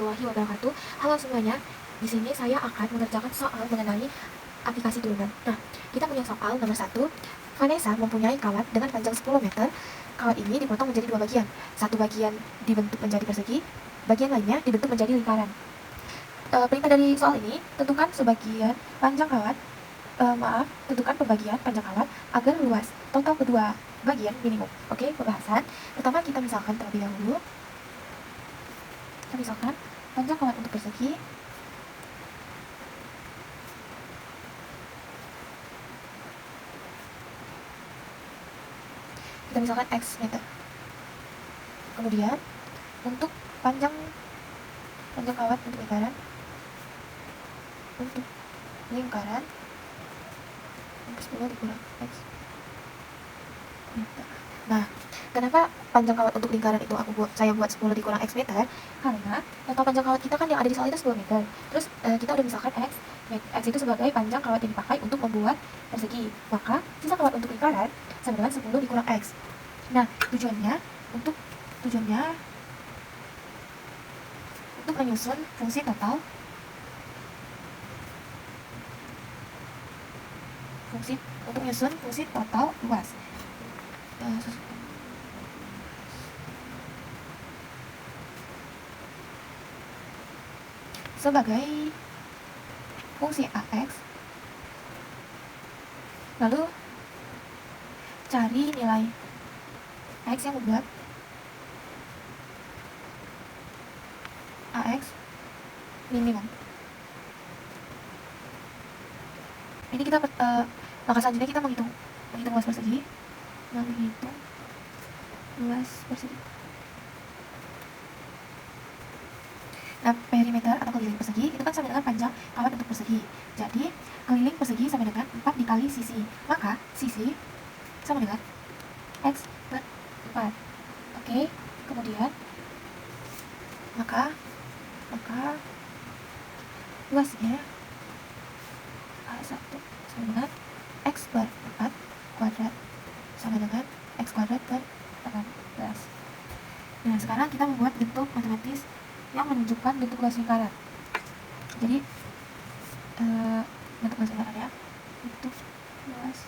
warahmatullahi wabarakatuh. Halo semuanya, di sini saya akan mengerjakan soal mengenai aplikasi turunan. Nah, kita punya soal nomor 1. Vanessa mempunyai kawat dengan panjang 10 meter. Kawat ini dipotong menjadi 2 bagian. Satu bagian dibentuk menjadi persegi, bagian lainnya dibentuk menjadi lingkaran. Perintah dari soal ini, tentukan sebagian panjang kawat, tentukan pembagian panjang kawat agar luas total kedua bagian minimum. Oke, pembahasan. Pertama kita misalkan terlebih dahulu. Kita misalkan panjang kawat untuk persegi kita misalkan X meter. Kemudian untuk panjang kawat untuk lingkaran 10 dikurang X meter. Nah, kenapa panjang kawat untuk lingkaran itu saya buat 10 dikurang X meter? Karena total panjang kawat kita kan yang ada di soal itu 10 meter. Terus kita udah misalkan X itu sebagai panjang kawat yang dipakai untuk membuat persegi. Maka sisa kawat untuk lingkaran sama dengan 10 dikurang X. Nah, tujuannya untuk menyusun fungsi total luas sebagai fungsi AX, lalu cari nilai X yang membuat AX minimum. Ini kita langkah selanjutnya kita menghitung luas persegi. Nah, perimeter atau keliling persegi itu kan sama dengan panjang kawat untuk persegi. Jadi, keliling persegi sama dengan 4 dikali sisi. Maka, sisi sama dengan X per 4. Oke, kemudian maka luasnya A1 sama dengan X per 4 kuadrat sama dengan X kuadrat per 18. Nah, sekarang kita membuat bentuk matematis yang menunjukkan bentuk luas lingkaran. Jadi, bentuk luas lingkaran ya, bentuk luas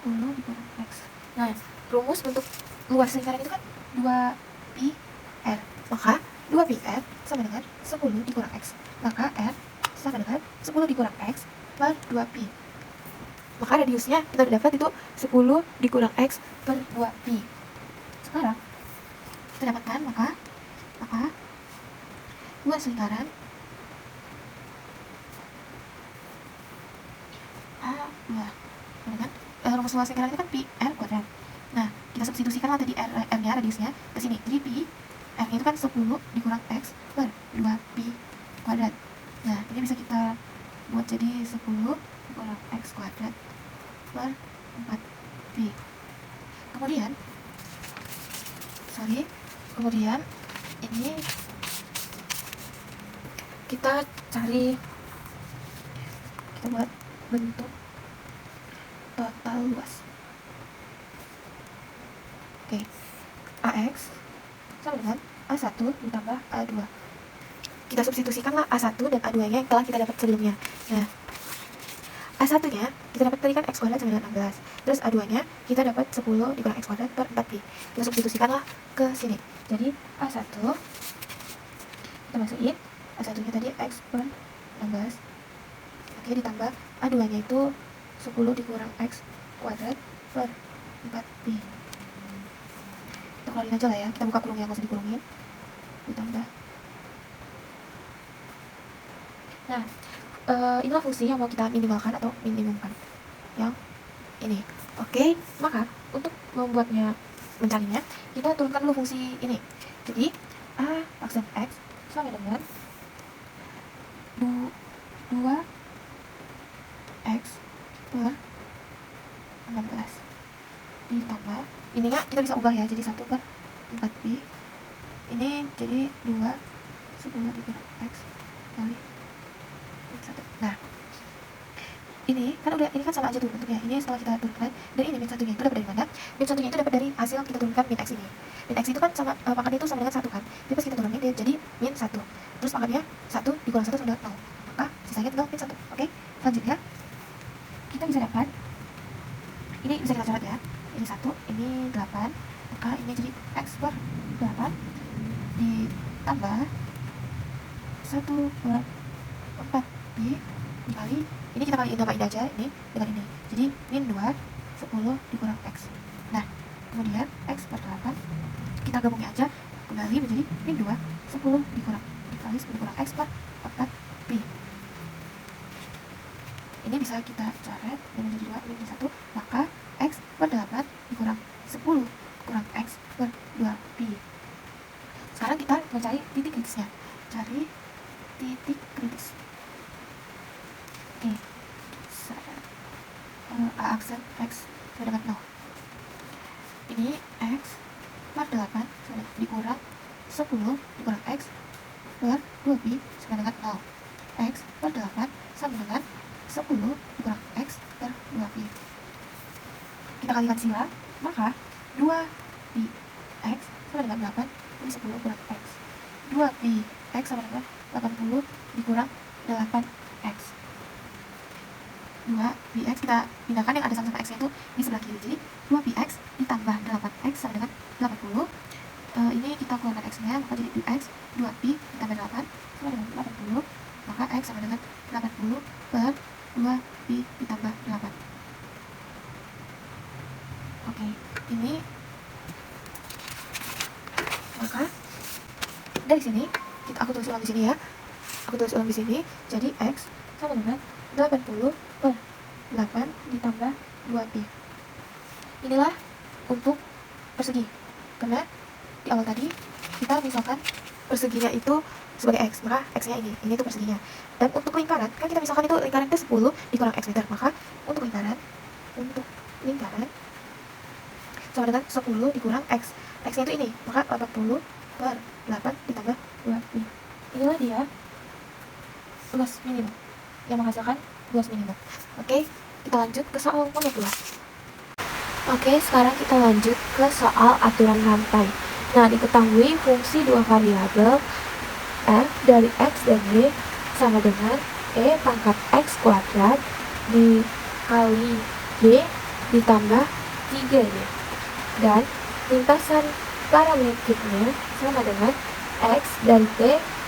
10 dikurang X. Nah, rumus bentuk luas lingkaran itu kan 2πr. Maka 2πr sama dengan 10 dikurang X. Maka R sama dengan 10 dikurang X per 2π. Maka radiusnya kita udah dapat itu 10 dikurang X per 2π. Sekarang kita dapatkan maka luas lingkaran A2 dengan rumus luas lingkaran itu kan pi r kuadrat. Nah, kita substitusikanlah tadi r-nya radiusnya ke sini. Jadi pi r-nya itu kan 10 dikurang X per 2π kuadrat. Nah, ini bisa kita buat jadi 10 dikurang X kuadrat per 4π. Kemudian ini kita buat bentuk total luas. Oke, AX sama dengan A1 ditambah A2. Kita substitusikanlah A1 dan A2-nya yang telah kita dapat sebelumnya. Nah, A1-nya kita dapat tadi kan X kuadrat sama dengan 16. Terus A2-nya kita dapat 10 dikurang X kuadrat per 4π. Kita substitusikanlah ke sini. Jadi A1 kita masukin A1-nya tadi X per 16. Oke, ditambah A2-nya itu 10 dikurang X kuadrat per 4π. Kita keluarin aja lah ya, kita buka kurungnya, nggak usah dikurungin. Ditambah. Nah, inilah fungsi yang mau kita minimalkan atau minimumkan, yang ini. Oke, maka untuk mencarinya, kita turunkan dulu fungsi ini. Jadi A aksen X sama dengan 2x per 16 ditambah ininya kita bisa ubah ya, jadi 1 per 4π. Ini jadi 2 10 dikurang X kali 1. Nah, ini kan udah, ini kan sama aja tuh bentuknya. Ini setelah kita turunkan, dan ini min satunya itu dapat dari mana? Min satunya itu dapat dari hasil kita turunkan min x ini. Min x itu kan sama pangkatnya itu sama dengan 1 kan. Jadi pas kita turunin dia jadi min 1. Terus pangkatnya 1 dikurang 1 sama dengan 0. Maka sisanya tinggal min 1. Oke. Selanjutnya kita bisa dapat, ini bisa kita coret ya. Ini 1, ini 8. Maka ini jadi x per 8 ditambah 1 per 4 dikali, ini kita kaliin sama ini aja, ini dengan ini, jadi min 2 10 dikurang x. Nah kemudian x per 8 kita gabungnya aja kembali menjadi min 2 10 dikurang dikali 10 dikurang x per 4 pi. Ini bisa kita coret dan menjadi 2 min 1, maka x per 8 dikurang 10 kurang x per 2 pi. Sekarang kita mencari titik kritisnya. Cari titik kritis. Oke. A aksen x sama dengan 0. Ini x per 8 dikurang 10 dikurang x per 2 pi sama dengan 0. X per 8 sama dengan 10 dikurang x per 2 pi. Kita kalikan sila, maka 2 pi x sama dengan 8 ini 10 kurang x. 2 pi x sama dengan 80 dikurang 8x. 2 pi x kita pindahkan yang ada sama-sama x itu di sebelah kiri. Jadi 2 pi x ditambah 8x sama dengan 80. Ini kita keluarkan x-nya, maka jadi 2x 2 pi ditambah 8 sama dengan 80. Maka x sama dengan 80 per 2 pi ditambah 8. Oke, ini maka dari sini aku tulis ulang di sini ya. Aku tulis ulang di sini. Jadi x sama dengan 80 per 8 ditambah 2 pi. Inilah untuk persegi. Karena di awal tadi kita misalkan perseginya itu sebagai x, maka x-nya ini itu perseginya. Dan untuk lingkaran, kan kita misalkan itu lingkaran itu 10 dikurang x meter, maka untuk lingkaran sama dengan 10 dikurang x. X-nya itu ini, maka 80 per 8 ditambah 2 pi. Inilah dia luas minimum yang menghasilkan luas minimum. Oke, kita lanjut ke soal nomor 2. Oke, sekarang kita lanjut ke soal aturan rantai. Nah, diketahui fungsi dua variabel f dari x dan y sama dengan e pangkat x kuadrat dikali y ditambah 3y. Dan lintasan parametriknya sama dengan x dari t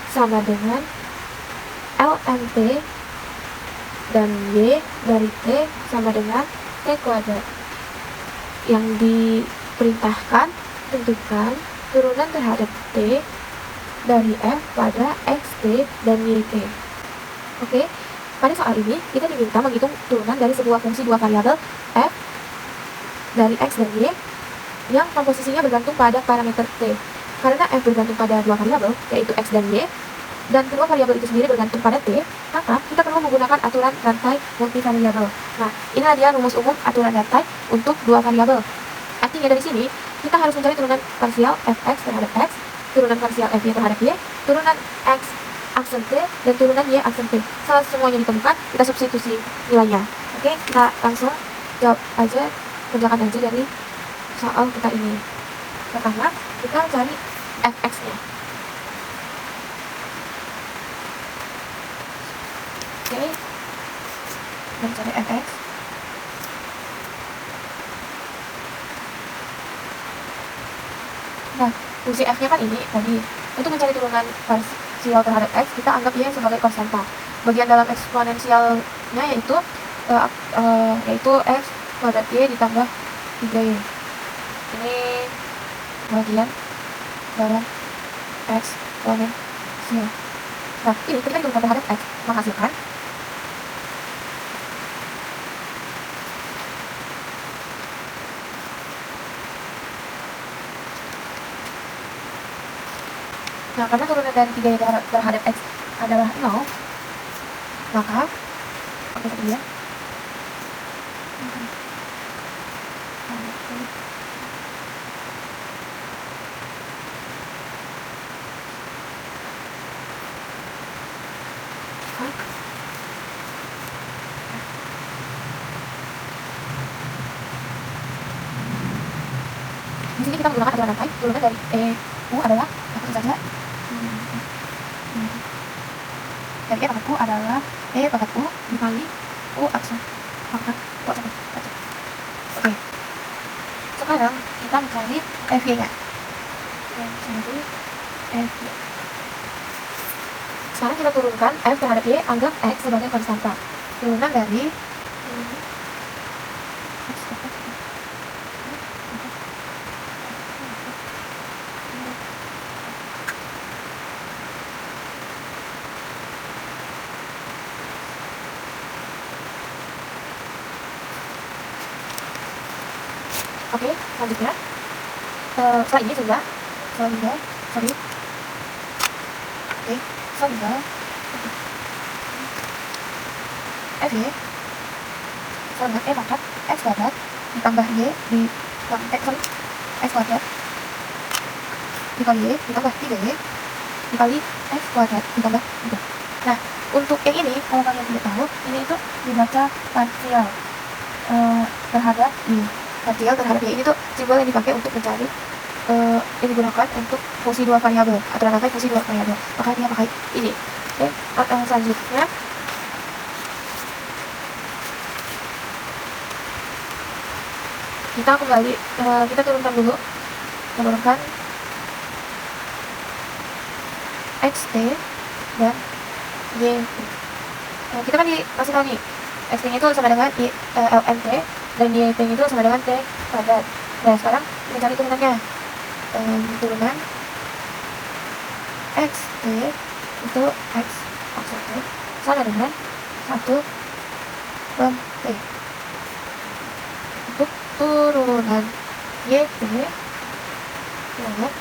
sama dengan ln t dan y dari t sama dengan t kuadrat. Yang diperintahkan tentukan turunan terhadap t dari f pada xt dan yt. Oke, pada soal ini kita diminta menghitung turunan dari sebuah fungsi dua variabel f dari x dan y yang komposisinya bergantung pada parameter t. Karena f bergantung pada dua variabel, yaitu x dan y, dan kedua variabel itu sendiri bergantung pada t, maka kita perlu menggunakan aturan rantai multivariabel. Nah, inilah dia rumus umum aturan rantai untuk dua variabel. Artinya dari sini kita harus mencari turunan parsial fx terhadap x, turunan parsial fy terhadap y, turunan x aksen t, dan turunan y aksen t. Setelah semuanya ditemukan, kita substitusi nilainya. Oke, kita langsung jawab aja, kerjakan aja dari soal kita ini. Pertama, kita cari fx-nya. Oke, kita cari fx. Nah, fungsi f-nya kan ini tadi. Untuk mencari turunan parsial terhadap x, kita anggap y sebagai konstanta. Bagian dalam eksponensialnya yaitu x kuadrat y ditambah 3y. Ini bagian dalam eksponensial. Nah, ini ketika diturunkan terhadap x menghasilkan Nah, karena turunan dari 3y terhadap x adalah 0, maka oke tadi ya. kita menggunakan aturan rantai. Turunan dari U adalah apa saja? Dari pangkat U adalah pangkat U dikali U aksen pangkat U aksen baca. Oke. Sekarang kita mencari FY-nya. Mencari FY. Sekarang kita turunkan F terhadap Y, anggap X sebagai konstanta. Turunan dari Oke, selanjutnya setelah ini sudah sorry. Oke, selanjutnya FY sama E pangkat X kuadrat ditambah Y X kuadrat dikali Y ditambah 3Y dikali X kuadrat ditambah 3. Nah, untuk yang ini, kalau kalian tidak tahu, ini itu dibaca parsial terhadap Y. Partial terhadap Y ini tuh simbol yang dipakai untuk mencari yang digunakan untuk fungsi dua variabel, aturan rantai fungsi dua variabel, maka dia pakai ini. Oke, selanjutnya kita kembali kita turunkan dulu, menurunkan xt dan y. Kita kan dikasih tahu nih, xt itu sama dengan lnt dan y itu sama dengan t kuadrat. Nah, sekarang kita cari turunannya. Turunan xt itu x aksen t sama dengan 1 per t. Untuk turunan yt dengan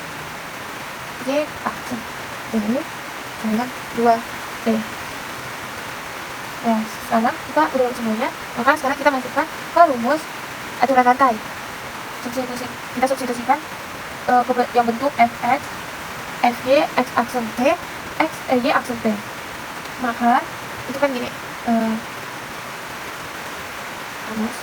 y aksen t sama dengan 2t. Nah, sekarang kita udah semuanya, maka sekarang kita masukkan ke rumus aturan rantai. Kita substitusikan yang bentuk fx, fy, x aksen t, y aksen t. Maka itu kan gini, rumus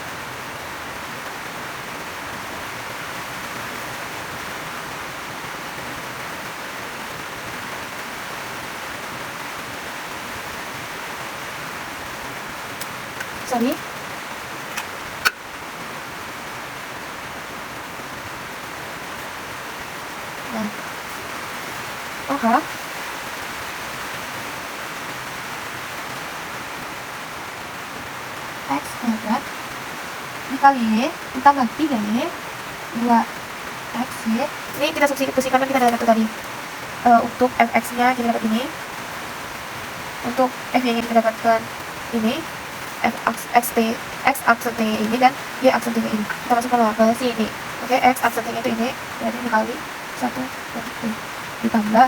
sorry. Nah, maka x kuadrat dikali y ditambah 3y 2xy. Ini kita substitusikan kan kita dapat itu tadi. Untuk fx nya kita dapat ini, untuk fy nya kita dapatkan ini, x aksen t ini dan y aksen t ini. Kita masukkan ke sini. Oke, x aksen t itu ini berarti dikali 1 per t ditambah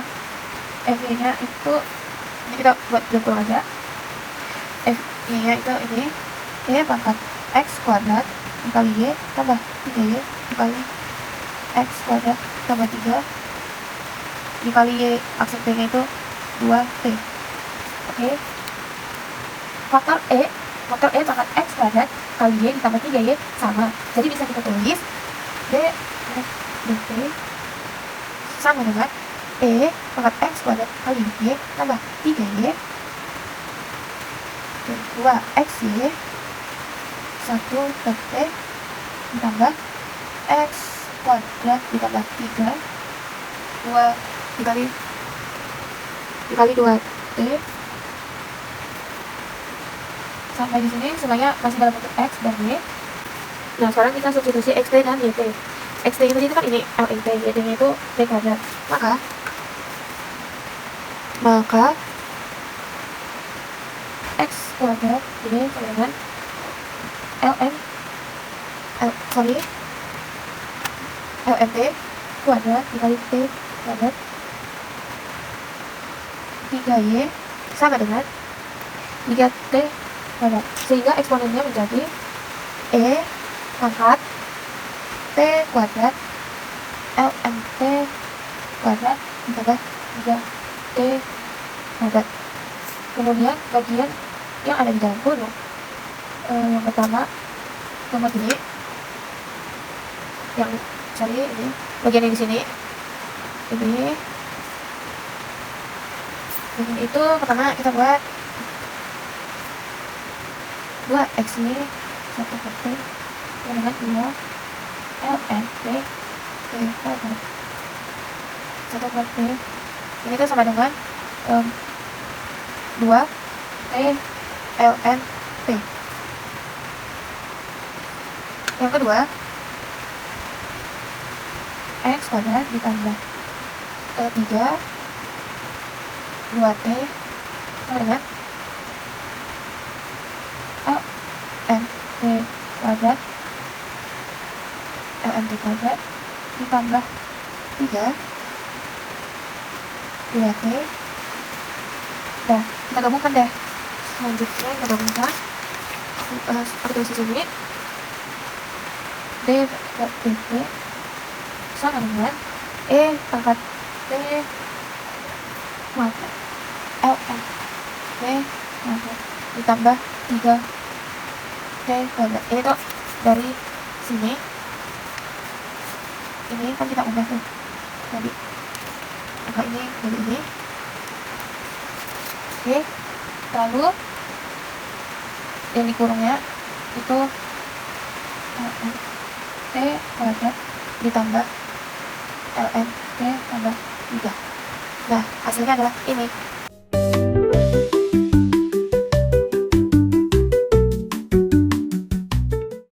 fy nya itu ini kita buat jempol aja. Fy nya itu ini y pangkat x kuadrat dikali y tambah 3y dikali x kuadrat tambah 3 dikali y aksen t nya itu 2t. Oke. Faktor e pangkat x kuadrat kali y ditambah 3y sama. Jadi bisa kita tulis dt sama dengan e pangkat x kuadrat kali y tambah 3y 2xy 1 per t ditambah x kuadrat ditambah 3 2 dikali 2t. Sampai di sini semuanya masih dalam bentuk x dan y. Nah, sekarang kita substitusi xt dan yt. Xt itu kan ini lnt, yt nya itu t kuadrat. Maka x kuadrat ini sama dengan lnt kuadrat dikali t kuadrat 3y sama dengan 3t kuadrat, sehingga eksponennya menjadi e pangkat t kuadrat lnt kuadrat ditambah 3t kuadrat. Kemudian bagian yang ada di dalam kurung, yang pertama nomor ini yang Cari ini bagian yang di sini, ini bagian itu pertama kita buat 2x ini 1 per t dengan 2 ln t kuadrat 1 per t ini tuh sama dengan 2 t ln t. Yang kedua, x kuadrat ditambah 3 2t sama dengan ln t kuadrat ditambah 3 2t. Nah, kita gabungkan deh. Selanjutnya kita gabungkan aku tulis di sini d per dt sama dengan pangkat t kuadrat ln t kuadrat ditambah 3 t kuadrat. Ini tuh dari sini, ini kan kita ubah tuh tadi ubah ini dari ini. Oke, lalu yang dikurungnya itu ln t kuadrat ditambah ln t tambah 3. Nah, hasilnya adalah ini.